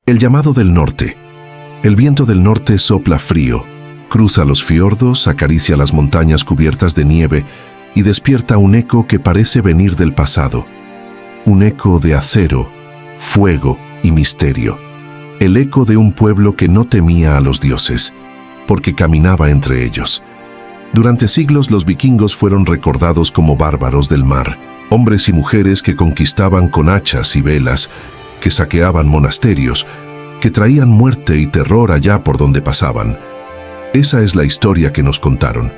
El llamado del norte. El viento del norte sopla frío, cruza los fiordos, acaricia las montañas cubiertas de nieve y despierta un eco que parece venir del pasado. Un eco de acero, fuego y misterio. El eco de un pueblo que no temía a los dioses, porque caminaba entre ellos. Durante siglos los vikingos fueron recordados como bárbaros del mar, hombres y mujeres que conquistaban con hachas y velas, que saqueaban monasterios, que traían muerte y terror allá por donde pasaban. Esa es la historia que nos contaron.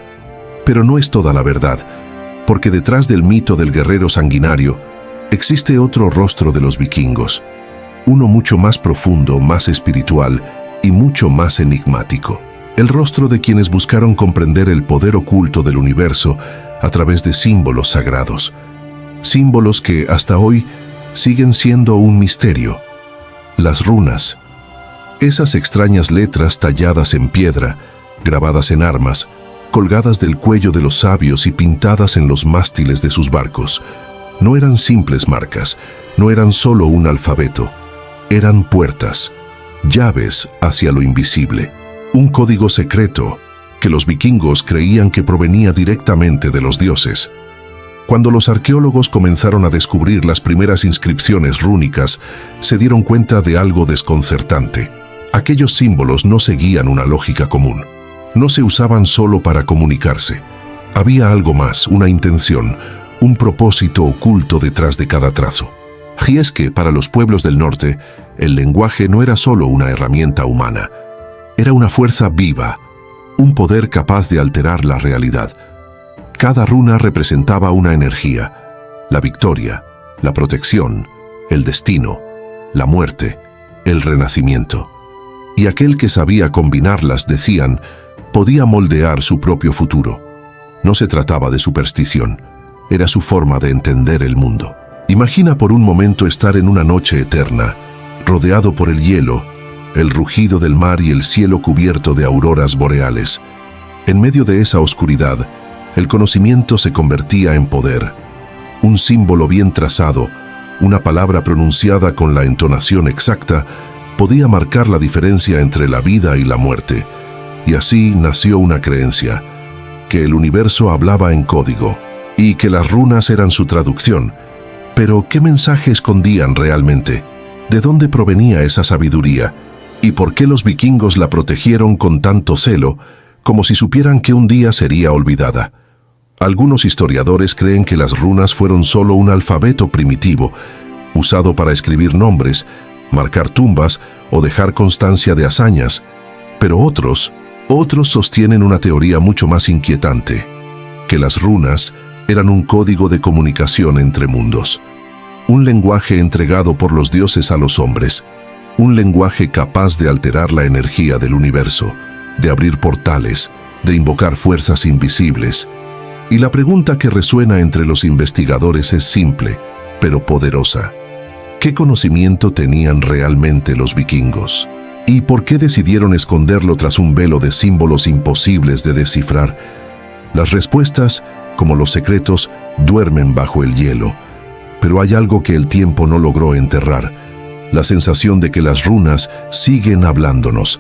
Pero no es toda la verdad, porque detrás del mito del guerrero sanguinario existe otro rostro de los vikingos, uno mucho más profundo, más espiritual y mucho más enigmático. El rostro de quienes buscaron comprender el poder oculto del universo a través de símbolos sagrados. Símbolos que hasta hoy siguen siendo un misterio. Las runas. Esas extrañas letras talladas en piedra, grabadas en armas, colgadas del cuello de los sabios y pintadas en los mástiles de sus barcos. No eran simples marcas, no eran solo un alfabeto. Eran puertas, llaves hacia lo invisible. Un código secreto que los vikingos creían que provenía directamente de los dioses. Cuando los arqueólogos comenzaron a descubrir las primeras inscripciones rúnicas, se dieron cuenta de algo desconcertante. Aquellos símbolos no seguían una lógica común. No se usaban solo para comunicarse. Había algo más, una intención, un propósito oculto detrás de cada trazo. Y es que, para los pueblos del norte, el lenguaje no era solo una herramienta humana. Era una fuerza viva, un poder capaz de alterar la realidad. Cada runa representaba una energía, la victoria, la protección, el destino, la muerte, el renacimiento. Y aquel que sabía combinarlas, decían, podía moldear su propio futuro. No se trataba de superstición, era su forma de entender el mundo. Imagina por un momento estar en una noche eterna, rodeado por el hielo, el rugido del mar y el cielo cubierto de auroras boreales. En medio de esa oscuridad, el conocimiento se convertía en poder. Un símbolo bien trazado, una palabra pronunciada con la entonación exacta, podía marcar la diferencia entre la vida y la muerte. Y así nació una creencia, que el universo hablaba en código, y que las runas eran su traducción. Pero, ¿qué mensaje escondían realmente? ¿De dónde provenía esa sabiduría? ¿Y por qué los vikingos la protegieron con tanto celo, como si supieran que un día sería olvidada? Algunos historiadores creen que las runas fueron solo un alfabeto primitivo, usado para escribir nombres, marcar tumbas o dejar constancia de hazañas. Pero otros sostienen una teoría mucho más inquietante, que las runas eran un código de comunicación entre mundos, un lenguaje entregado por los dioses a los hombres, un lenguaje capaz de alterar la energía del universo, de abrir portales, de invocar fuerzas invisibles. Y la pregunta que resuena entre los investigadores es simple, pero poderosa. ¿Qué conocimiento tenían realmente los vikingos? ¿Y por qué decidieron esconderlo tras un velo de símbolos imposibles de descifrar? Las respuestas, como los secretos, duermen bajo el hielo. Pero hay algo que el tiempo no logró enterrar. La sensación de que las runas siguen hablándonos,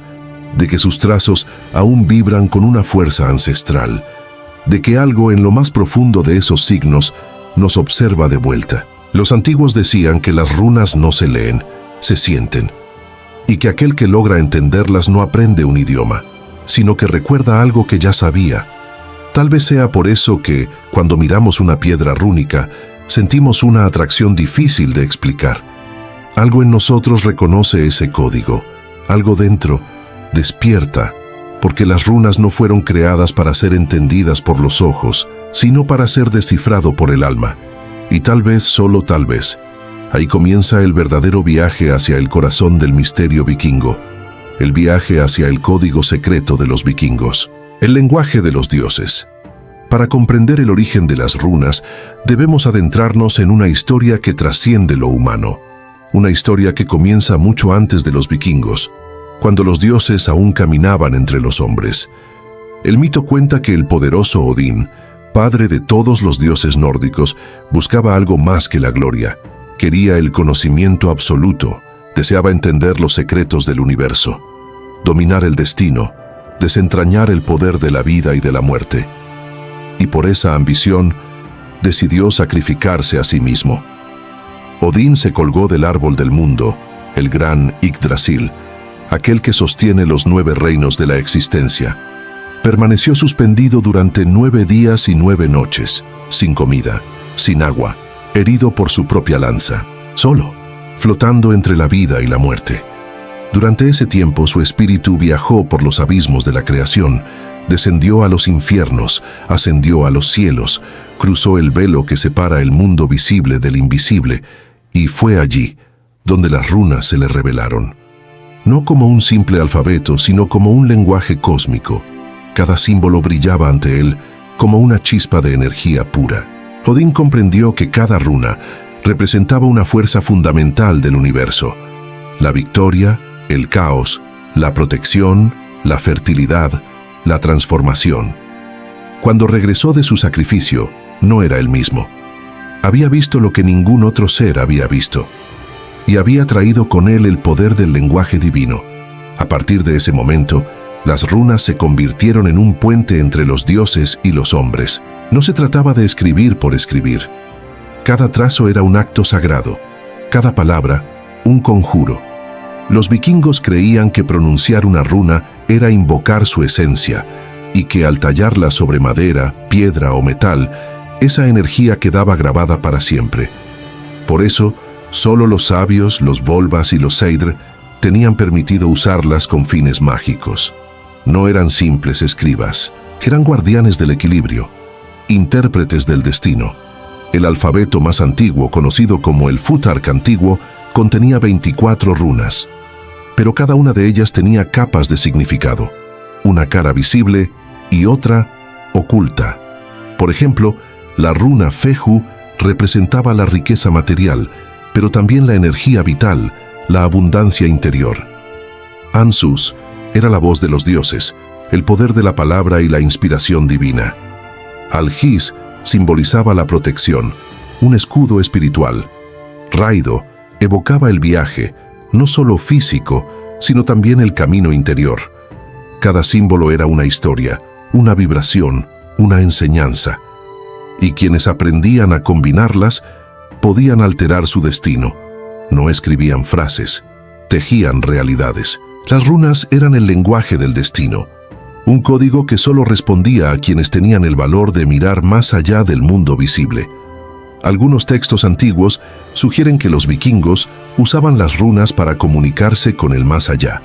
de que sus trazos aún vibran con una fuerza ancestral, de que algo en lo más profundo de esos signos nos observa de vuelta. Los antiguos decían que las runas no se leen, se sienten, y que aquel que logra entenderlas no aprende un idioma, sino que recuerda algo que ya sabía. Tal vez sea por eso que, cuando miramos una piedra rúnica, sentimos una atracción difícil de explicar. Algo en nosotros reconoce ese código, algo dentro despierta, porque las runas no fueron creadas para ser entendidas por los ojos, sino para ser descifrado por el alma. Y tal vez, solo tal vez, ahí comienza el verdadero viaje hacia el corazón del misterio vikingo, el viaje hacia el código secreto de los vikingos, el lenguaje de los dioses. Para comprender el origen de las runas, debemos adentrarnos en una historia que trasciende lo humano, una historia que comienza mucho antes de los vikingos, cuando los dioses aún caminaban entre los hombres. El mito cuenta que el poderoso Odín, padre de todos los dioses nórdicos, buscaba algo más que la gloria. Quería el conocimiento absoluto, Deseaba entender los secretos del universo, dominar el destino, desentrañar el poder de la vida y de la muerte. Y por esa ambición, decidió sacrificarse a sí mismo. Odín se colgó del árbol del mundo, el gran Yggdrasil, aquel que sostiene los 9 reinos de la existencia. Permaneció suspendido durante 9 días y 9 noches, sin comida, sin agua, herido por su propia lanza, solo, flotando entre la vida y la muerte. Durante ese tiempo su espíritu viajó por los abismos de la creación, descendió a los infiernos, ascendió a los cielos, cruzó el velo que separa el mundo visible del invisible, y fue allí donde las runas se le revelaron. No como un simple alfabeto, sino como un lenguaje cósmico. Cada símbolo brillaba ante él como una chispa de energía pura. Odín comprendió que cada runa representaba una fuerza fundamental del universo: la victoria, el caos, la protección, la fertilidad, la transformación. Cuando regresó de su sacrificio, no era el mismo. Había visto lo que ningún otro ser había visto, y había traído con él el poder del lenguaje divino. A partir de ese momento, las runas se convirtieron en un puente entre los dioses y los hombres. No se trataba de escribir por escribir. Cada trazo era un acto sagrado, cada palabra un conjuro. Los vikingos creían que pronunciar una runa era invocar su esencia, y que al tallarla sobre madera, piedra o metal, esa energía quedaba grabada para siempre. Por eso, solo los sabios, los volvas y los seidr tenían permitido usarlas con fines mágicos. No eran simples escribas, eran guardianes del equilibrio, intérpretes del destino. El alfabeto más antiguo, conocido como el Futhark antiguo, contenía 24 runas, pero cada una de ellas tenía capas de significado, una cara visible y otra oculta. Por ejemplo, la runa Fehu representaba la riqueza material, pero también la energía vital, la abundancia interior. Ansus era la voz de los dioses, el poder de la palabra y la inspiración divina. Algis simbolizaba la protección, un escudo espiritual. Raido evocaba el viaje, no solo físico, sino también el camino interior. Cada símbolo era una historia, una vibración, una enseñanza. Y quienes aprendían a combinarlas podían alterar su destino. No escribían frases, tejían realidades. Las runas eran el lenguaje del destino, un código que solo respondía a quienes tenían el valor de mirar más allá del mundo visible. Algunos textos antiguos sugieren que los vikingos usaban las runas para comunicarse con el más allá.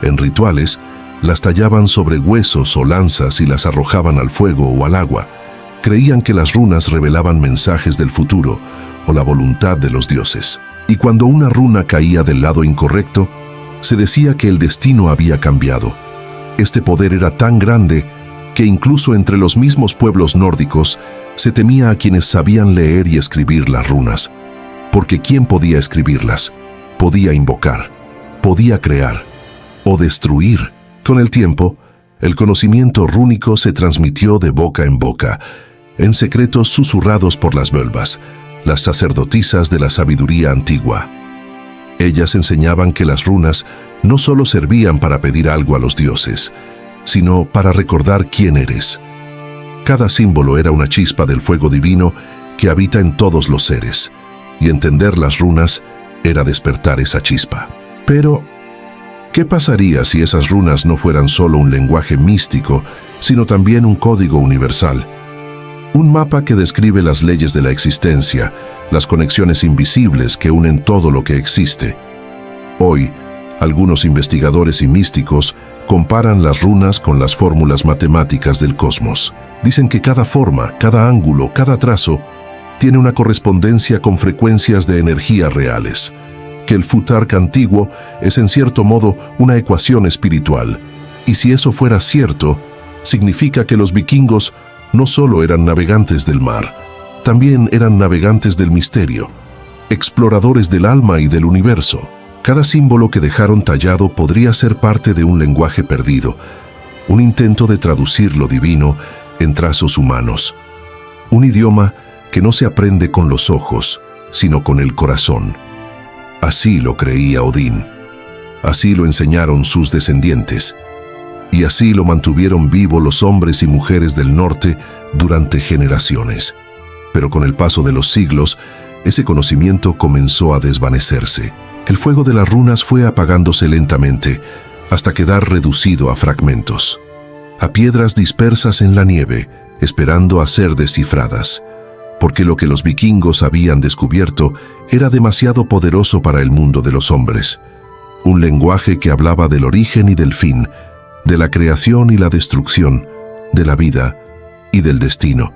En rituales, las tallaban sobre huesos o lanzas y las arrojaban al fuego o al agua. Creían que las runas revelaban mensajes del futuro o la voluntad de los dioses. Y cuando una runa caía del lado incorrecto, se decía que el destino había cambiado. Este poder era tan grande que incluso entre los mismos pueblos nórdicos se temía a quienes sabían leer y escribir las runas, porque ¿quién podía escribirlas? Podía invocar, podía crear o destruir. Con el tiempo, el conocimiento rúnico se transmitió de boca en boca, en secretos susurrados por las völvas, las sacerdotisas de la sabiduría antigua. Ellas enseñaban que las runas no solo servían para pedir algo a los dioses, sino para recordar quién eres. Cada símbolo era una chispa del fuego divino que habita en todos los seres, y entender las runas era despertar esa chispa. Pero, ¿qué pasaría si esas runas no fueran solo un lenguaje místico, sino también un código universal? Un mapa que describe las leyes de la existencia, las conexiones invisibles que unen todo lo que existe. Hoy, algunos investigadores y místicos comparan las runas con las fórmulas matemáticas del cosmos. Dicen que cada forma, cada ángulo, cada trazo tiene una correspondencia con frecuencias de energía reales, que el Futhark antiguo es en cierto modo una ecuación espiritual. Y si eso fuera cierto, significa que los vikingos no solo eran navegantes del mar, también eran navegantes del misterio, exploradores del alma y del universo. Cada símbolo que dejaron tallado podría ser parte de un lenguaje perdido, un intento de traducir lo divino en trazos humanos. Un idioma que no se aprende con los ojos, sino con el corazón. Así lo creía Odín. Así lo enseñaron sus descendientes. Y así lo mantuvieron vivo los hombres y mujeres del norte durante generaciones. Pero con el paso de los siglos, ese conocimiento comenzó a desvanecerse. El fuego de las runas fue apagándose lentamente, hasta quedar reducido a fragmentos, a piedras dispersas en la nieve, esperando a ser descifradas, porque lo que los vikingos habían descubierto era demasiado poderoso para el mundo de los hombres. Un lenguaje que hablaba del origen y del fin, de la creación y la destrucción, de la vida y del destino.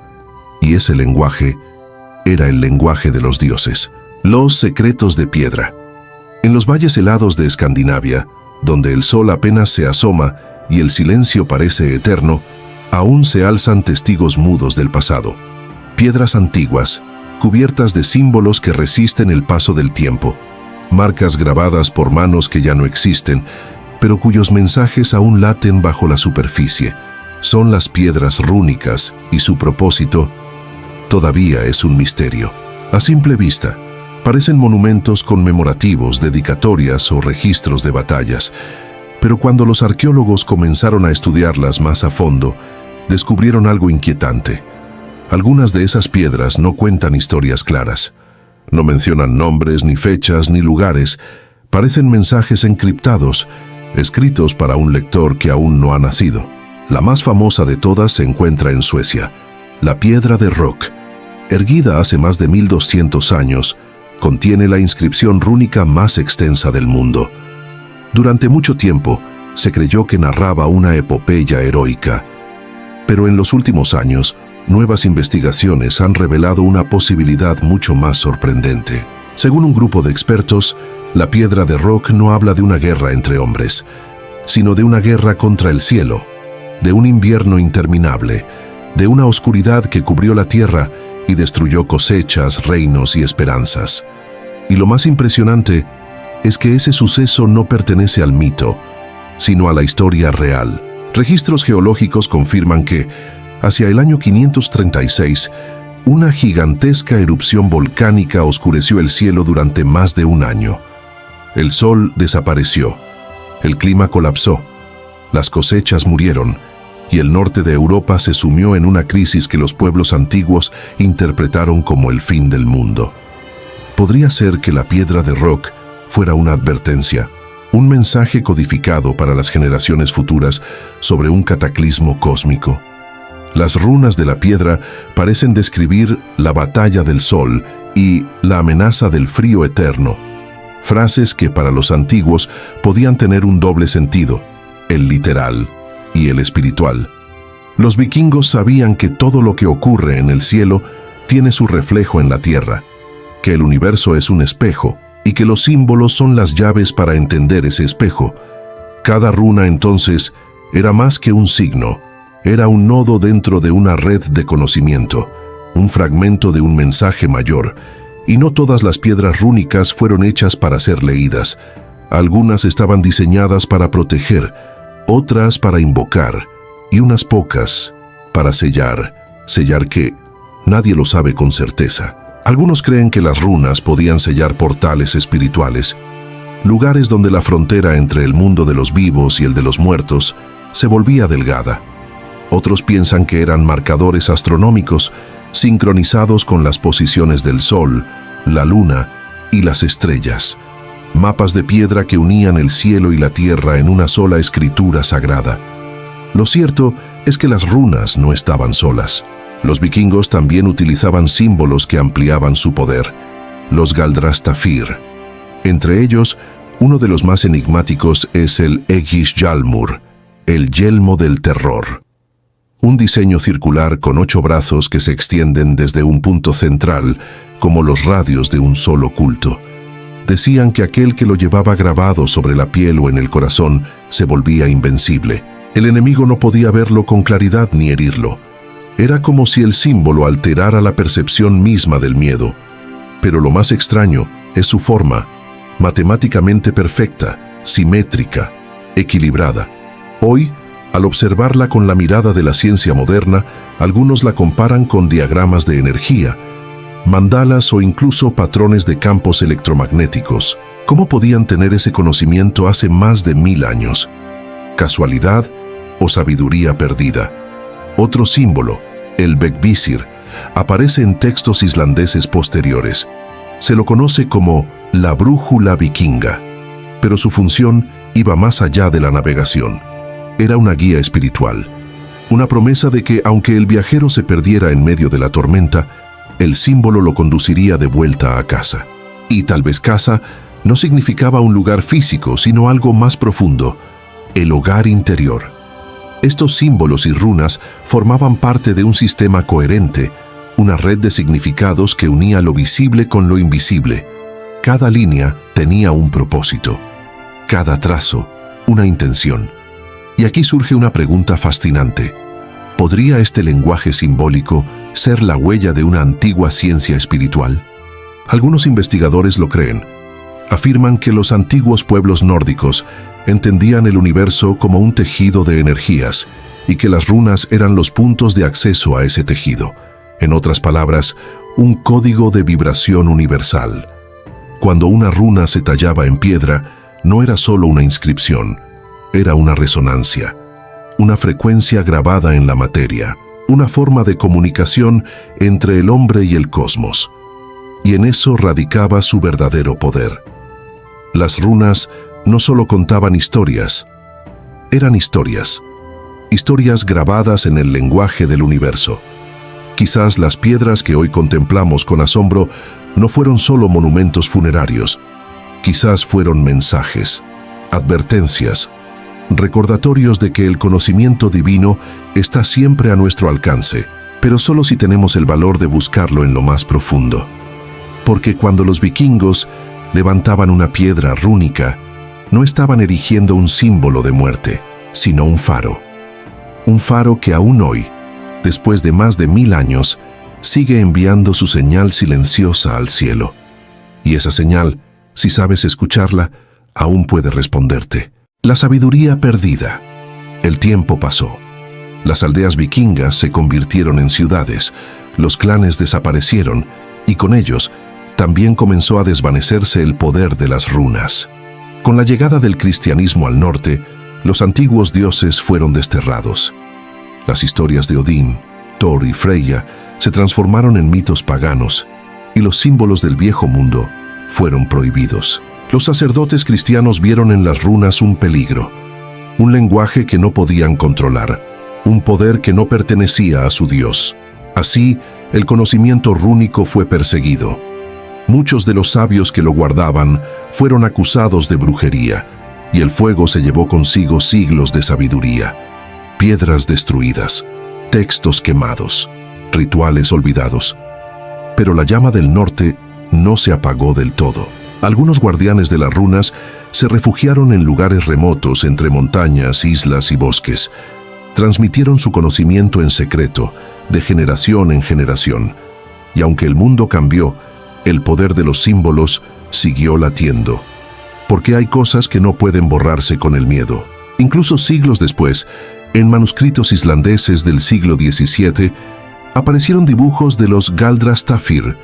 Y ese lenguaje era el lenguaje de los dioses, los secretos de piedra. En los valles helados de Escandinavia, donde el sol apenas se asoma y el silencio parece eterno, aún se alzan testigos mudos del pasado. Piedras antiguas, cubiertas de símbolos que resisten el paso del tiempo, marcas grabadas por manos que ya no existen, pero cuyos mensajes aún laten bajo la superficie. Son las piedras rúnicas y su propósito todavía es un misterio. A simple vista, parecen monumentos conmemorativos, dedicatorias o registros de batallas, pero cuando los arqueólogos comenzaron a estudiarlas más a fondo, descubrieron algo inquietante. Algunas de esas piedras no cuentan historias claras. No mencionan nombres, ni fechas, ni lugares. Parecen mensajes encriptados, escritos para un lector que aún no ha nacido. La más famosa de todas se encuentra en Suecia, la Piedra de Rock. Erguida hace más de 1200 años, contiene la inscripción rúnica más extensa del mundo. Durante mucho tiempo, se creyó que narraba una epopeya heroica. Pero en los últimos años, nuevas investigaciones han revelado una posibilidad mucho más sorprendente. Según un grupo de expertos, la Piedra de Rock no habla de una guerra entre hombres, sino de una guerra contra el cielo, de un invierno interminable, de una oscuridad que cubrió la tierra y destruyó cosechas, reinos y esperanzas. Y lo más impresionante es que ese suceso no pertenece al mito, sino a la historia real. Registros geológicos confirman que, hacia el año 536, una gigantesca erupción volcánica oscureció el cielo durante más de un año. El sol desapareció, el clima colapsó, las cosechas murieron, y el norte de Europa se sumió en una crisis que los pueblos antiguos interpretaron como el fin del mundo. Podría ser que la Piedra de Rock fuera una advertencia, un mensaje codificado para las generaciones futuras sobre un cataclismo cósmico. Las runas de la piedra parecen describir la batalla del sol y la amenaza del frío eterno, frases que para los antiguos podían tener un doble sentido, el literal y el espiritual. Los vikingos sabían que todo lo que ocurre en el cielo tiene su reflejo en la tierra, que el universo es un espejo y que los símbolos son las llaves para entender ese espejo. Cada runa entonces era más que un signo, era un nodo dentro de una red de conocimiento, un fragmento de un mensaje mayor, y no todas las piedras rúnicas fueron hechas para ser leídas. Algunas estaban diseñadas para proteger, otras para invocar, y unas pocas para sellar. ¿Sellar qué? Nadie lo sabe con certeza. Algunos creen que las runas podían sellar portales espirituales, lugares donde la frontera entre el mundo de los vivos y el de los muertos se volvía delgada. Otros piensan que eran marcadores astronómicos, sincronizados con las posiciones del sol, la luna y las estrellas. Mapas de piedra que unían el cielo y la tierra en una sola escritura sagrada. Lo cierto es que las runas no estaban solas. Los vikingos también utilizaban símbolos que ampliaban su poder, los Galdrastafir. Entre ellos, uno de los más enigmáticos es el Egishjalmur, el yelmo del terror. Un diseño circular con 8 brazos que se extienden desde un punto central, como los radios de un solo culto. Decían que aquel que lo llevaba grabado sobre la piel o en el corazón se volvía invencible. El enemigo no podía verlo con claridad ni herirlo. Era como si el símbolo alterara la percepción misma del miedo. Pero lo más extraño es su forma, matemáticamente perfecta, simétrica, equilibrada. Hoy, al observarla con la mirada de la ciencia moderna, algunos la comparan con diagramas de energía, mandalas o incluso patrones de campos electromagnéticos. ¿Cómo podían tener ese conocimiento hace más de 1000 años? ¿Casualidad o sabiduría perdida? Otro símbolo, el Bekvisir, aparece en textos islandeses posteriores. Se lo conoce como la brújula vikinga, pero su función iba más allá de la navegación. Era una guía espiritual, una promesa de que aunque el viajero se perdiera en medio de la tormenta, el símbolo lo conduciría de vuelta a casa. Y tal vez casa no significaba un lugar físico, sino algo más profundo, el hogar interior. Estos símbolos y runas formaban parte de un sistema coherente, una red de significados que unía lo visible con lo invisible. Cada línea tenía un propósito, cada trazo, una intención. Y aquí surge una pregunta fascinante. ¿Podría este lenguaje simbólico ser la huella de una antigua ciencia espiritual? Algunos investigadores lo creen. Afirman que los antiguos pueblos nórdicos entendían el universo como un tejido de energías y que las runas eran los puntos de acceso a ese tejido. En otras palabras, un código de vibración universal. Cuando una runa se tallaba en piedra, no era solo una inscripción, era una resonancia, una frecuencia grabada en la materia, una forma de comunicación entre el hombre y el cosmos. Y en eso radicaba su verdadero poder. Las runas no solo contaban historias, eran historias grabadas en el lenguaje del universo. Quizás las piedras que hoy contemplamos con asombro no fueron solo monumentos funerarios, quizás fueron mensajes, advertencias, recordatorios de que el conocimiento divino está siempre a nuestro alcance, pero solo si tenemos el valor de buscarlo en lo más profundo. Porque cuando los vikingos levantaban una piedra rúnica, no estaban erigiendo un símbolo de muerte, sino un faro. Un faro que aún hoy, después de más de 1000 años, sigue enviando su señal silenciosa al cielo. Y esa señal, si sabes escucharla, aún puede responderte. La sabiduría perdida. El tiempo pasó. Las aldeas vikingas se convirtieron en ciudades, los clanes desaparecieron, y con ellos también comenzó a desvanecerse el poder de las runas. Con la llegada del cristianismo al norte, los antiguos dioses fueron desterrados. Las historias de Odín, Thor y Freya se transformaron en mitos paganos, y los símbolos del viejo mundo fueron prohibidos. Los sacerdotes cristianos vieron en las runas un peligro, un lenguaje que no podían controlar, un poder que no pertenecía a su Dios. Así, el conocimiento rúnico fue perseguido. Muchos de los sabios que lo guardaban fueron acusados de brujería, y el fuego se llevó consigo siglos de sabiduría, piedras destruidas, textos quemados, rituales olvidados. Pero la llama del norte no se apagó del todo. Algunos guardianes de las runas se refugiaron en lugares remotos entre montañas, islas y bosques. Transmitieron su conocimiento en secreto, de generación en generación. Y aunque el mundo cambió, el poder de los símbolos siguió latiendo. Porque hay cosas que no pueden borrarse con el miedo. Incluso siglos después, en manuscritos islandeses del siglo XVII, aparecieron dibujos de los Galdrastafir,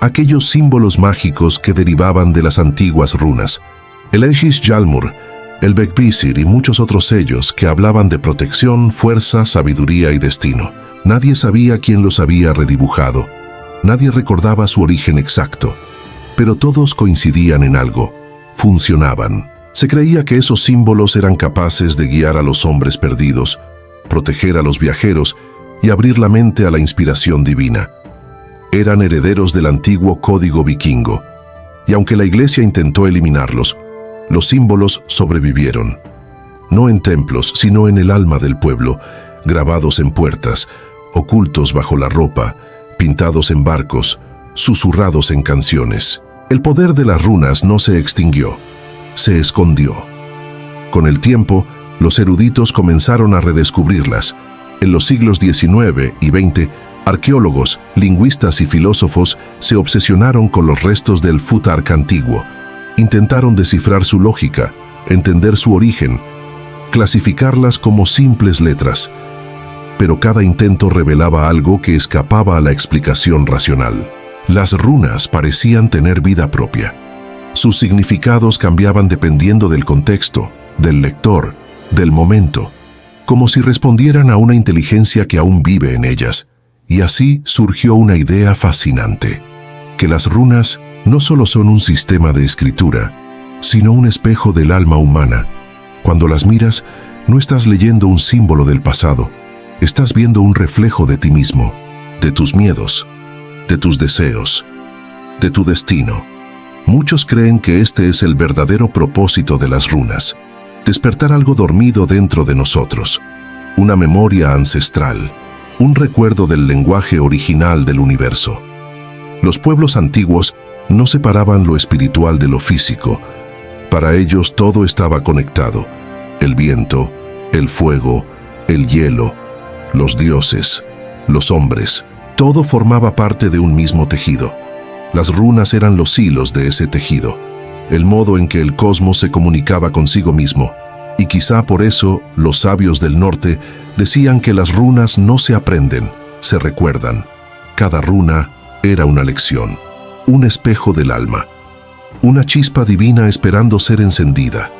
aquellos símbolos mágicos que derivaban de las antiguas runas. El Egis-Hjálmur, el Bekvisir y muchos otros sellos que hablaban de protección, fuerza, sabiduría y destino. Nadie sabía quién los había redibujado. Nadie recordaba su origen exacto, pero todos coincidían en algo: funcionaban. Se creía que esos símbolos eran capaces de guiar a los hombres perdidos, proteger a los viajeros y abrir la mente a la inspiración divina. Eran herederos del antiguo código vikingo, y aunque la Iglesia intentó eliminarlos, los símbolos sobrevivieron. No en templos, sino en el alma del pueblo, grabados en puertas, ocultos bajo la ropa, pintados en barcos, susurrados en canciones. El poder de las runas no se extinguió, se escondió. Con el tiempo, los eruditos comenzaron a redescubrirlas. En los siglos XIX y XX, arqueólogos, lingüistas y filósofos se obsesionaron con los restos del Futhark antiguo. Intentaron descifrar su lógica, entender su origen, clasificarlas como simples letras. Pero cada intento revelaba algo que escapaba a la explicación racional. Las runas parecían tener vida propia. Sus significados cambiaban dependiendo del contexto, del lector, del momento, como si respondieran a una inteligencia que aún vive en ellas. Y así surgió una idea fascinante, que las runas no solo son un sistema de escritura, sino un espejo del alma humana. Cuando las miras, no estás leyendo un símbolo del pasado, estás viendo un reflejo de ti mismo, de tus miedos, de tus deseos, de tu destino. Muchos creen que este es el verdadero propósito de las runas, despertar algo dormido dentro de nosotros, una memoria ancestral, un recuerdo del lenguaje original del universo. Los pueblos antiguos no separaban lo espiritual de lo físico. Para ellos todo estaba conectado: el viento, el fuego, el hielo, los dioses, los hombres. Todo formaba parte de un mismo tejido. Las runas eran los hilos de ese tejido, el modo en que el cosmos se comunicaba consigo mismo. Y quizá por eso los sabios del norte decían que las runas no se aprenden, se recuerdan. Cada runa era una lección, un espejo del alma, una chispa divina esperando ser encendida.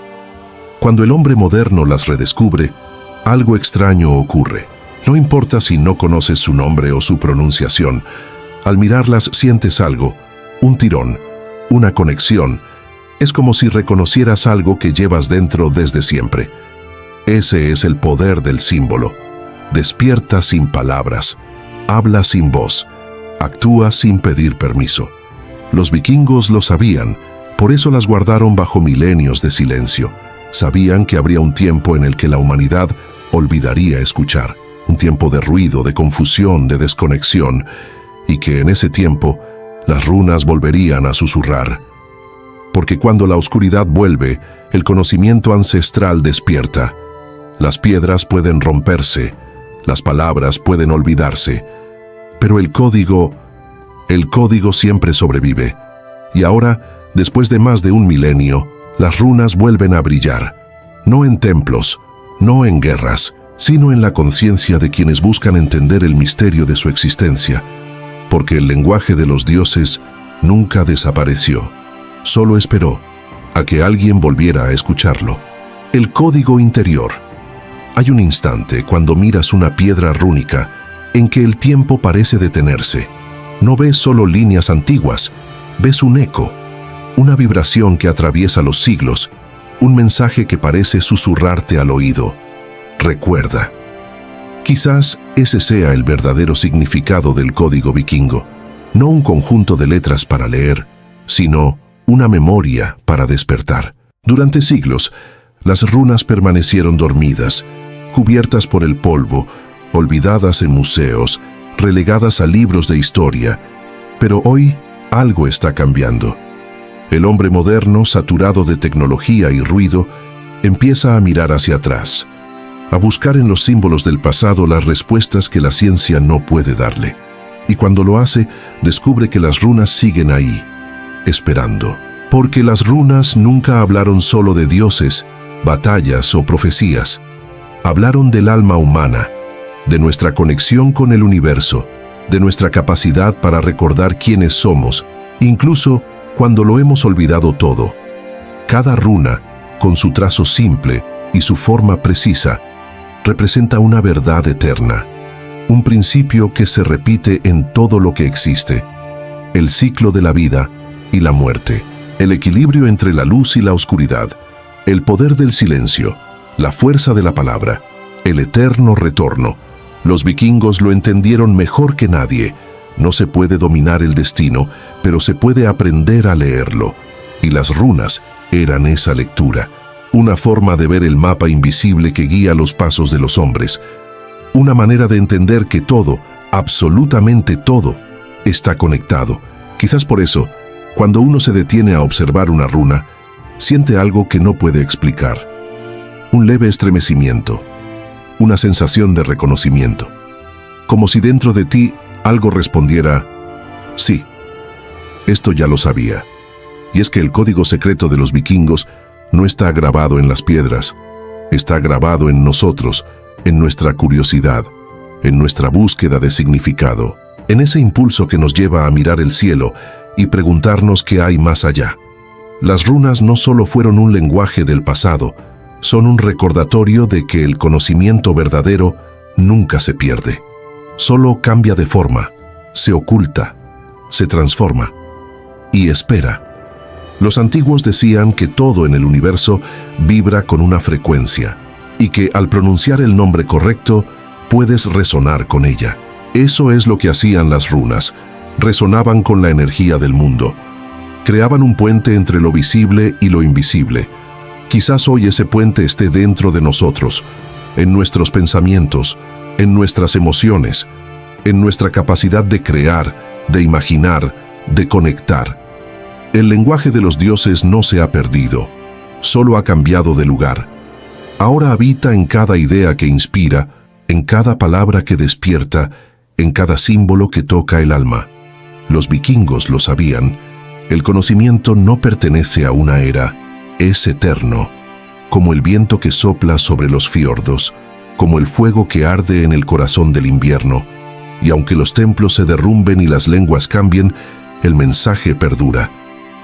Cuando el hombre moderno las redescubre, algo extraño ocurre. No importa si no conoces su nombre o su pronunciación, al mirarlas sientes algo, un tirón, una conexión. Es como si reconocieras algo que llevas dentro desde siempre. Ese es el poder del símbolo. Despierta sin palabras, habla sin voz, actúa sin pedir permiso. Los vikingos lo sabían, por eso las guardaron bajo milenios de silencio. Sabían que habría un tiempo en el que la humanidad olvidaría escuchar, un tiempo de ruido, de confusión, de desconexión, y que en ese tiempo las runas volverían a susurrar. Porque cuando la oscuridad vuelve, el conocimiento ancestral despierta. Las piedras pueden romperse, las palabras pueden olvidarse, pero el código siempre sobrevive. Y ahora, después de más de un milenio, las runas vuelven a brillar, no en templos, no en guerras, sino en la conciencia de quienes buscan entender el misterio de su existencia, porque el lenguaje de los dioses nunca desapareció, solo esperó a que alguien volviera a escucharlo. El código interior. Hay un instante cuando miras una piedra rúnica en que el tiempo parece detenerse. No ves solo líneas antiguas, ves un eco, una vibración que atraviesa los siglos, un mensaje que parece susurrarte al oído. Recuerda. Quizás ese sea el verdadero significado del código vikingo, no un conjunto de letras para leer, sino una memoria para despertar. Durante siglos, las runas permanecieron dormidas, cubiertas por el polvo, olvidadas en museos, relegadas a libros de historia. Pero hoy algo está cambiando. El hombre moderno, saturado de tecnología y ruido, empieza a mirar hacia atrás, a buscar en los símbolos del pasado las respuestas que la ciencia no puede darle. Y cuando lo hace, descubre que las runas siguen ahí, esperando. Porque las runas nunca hablaron solo de dioses, batallas o profecías. Hablaron del alma humana, de nuestra conexión con el universo, de nuestra capacidad para recordar quiénes somos, incluso cuando lo hemos olvidado todo. Cada runa, con su trazo simple y su forma precisa, representa una verdad eterna, un principio que se repite en todo lo que existe: el ciclo de la vida y la muerte, el equilibrio entre la luz y la oscuridad, el poder del silencio, la fuerza de la palabra, el eterno retorno. Los vikingos lo entendieron mejor que nadie. No se puede dominar el destino, pero se puede aprender a leerlo. Y las runas eran esa lectura, una forma de ver el mapa invisible que guía los pasos de los hombres, una manera de entender que todo, absolutamente todo, está conectado. Quizás por eso, cuando uno se detiene a observar una runa, siente algo que no puede explicar. Un leve estremecimiento, una sensación de reconocimiento, como si dentro de ti algo respondiera: sí, esto ya lo sabía. Y es que el código secreto de los vikingos no está grabado en las piedras, está grabado en nosotros, en nuestra curiosidad, en nuestra búsqueda de significado, en ese impulso que nos lleva a mirar el cielo y preguntarnos qué hay más allá. Las runas no solo fueron un lenguaje del pasado, son un recordatorio de que el conocimiento verdadero nunca se pierde. Solo cambia de forma, se oculta, se transforma y espera. Los antiguos decían que todo en el universo vibra con una frecuencia y que al pronunciar el nombre correcto puedes resonar con ella. Eso es lo que hacían las runas. Resonaban con la energía del mundo. Creaban un puente entre lo visible y lo invisible. Quizás hoy ese puente esté dentro de nosotros, en nuestros pensamientos, en nuestras emociones, en nuestra capacidad de crear, de imaginar, de conectar. El lenguaje de los dioses no se ha perdido, solo ha cambiado de lugar. Ahora habita en cada idea que inspira, en cada palabra que despierta, en cada símbolo que toca el alma. Los vikingos lo sabían. El conocimiento no pertenece a una era, es eterno, como el viento que sopla sobre los fiordos, como el fuego que arde en el corazón del invierno. Y aunque los templos se derrumben y las lenguas cambien, el mensaje perdura,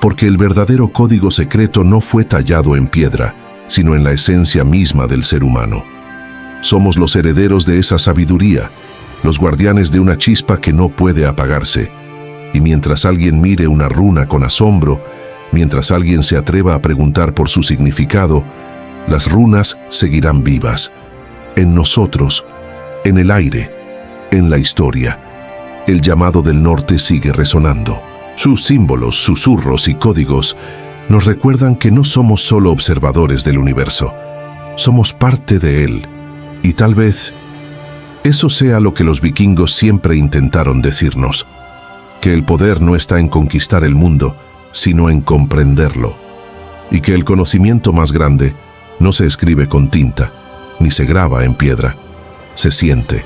porque el verdadero código secreto no fue tallado en piedra, sino en la esencia misma del ser humano. Somos los herederos de esa sabiduría, los guardianes de una chispa que no puede apagarse. Y mientras alguien mire una runa con asombro, mientras alguien se atreva a preguntar por su significado, las runas seguirán vivas, en nosotros, en el aire, en la historia. El llamado del norte sigue resonando. Sus símbolos, susurros y códigos nos recuerdan que no somos solo observadores del universo, somos parte de él. Y tal vez eso sea lo que los vikingos siempre intentaron decirnos, que el poder no está en conquistar el mundo, sino en comprenderlo, y que el conocimiento más grande no se escribe con tinta, ni se graba en piedra, se siente,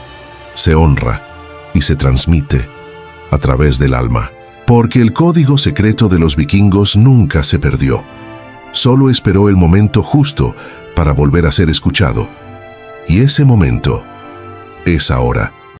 se honra y se transmite a través del alma. Porque el código secreto de los vikingos nunca se perdió, solo esperó el momento justo para volver a ser escuchado, y ese momento es ahora.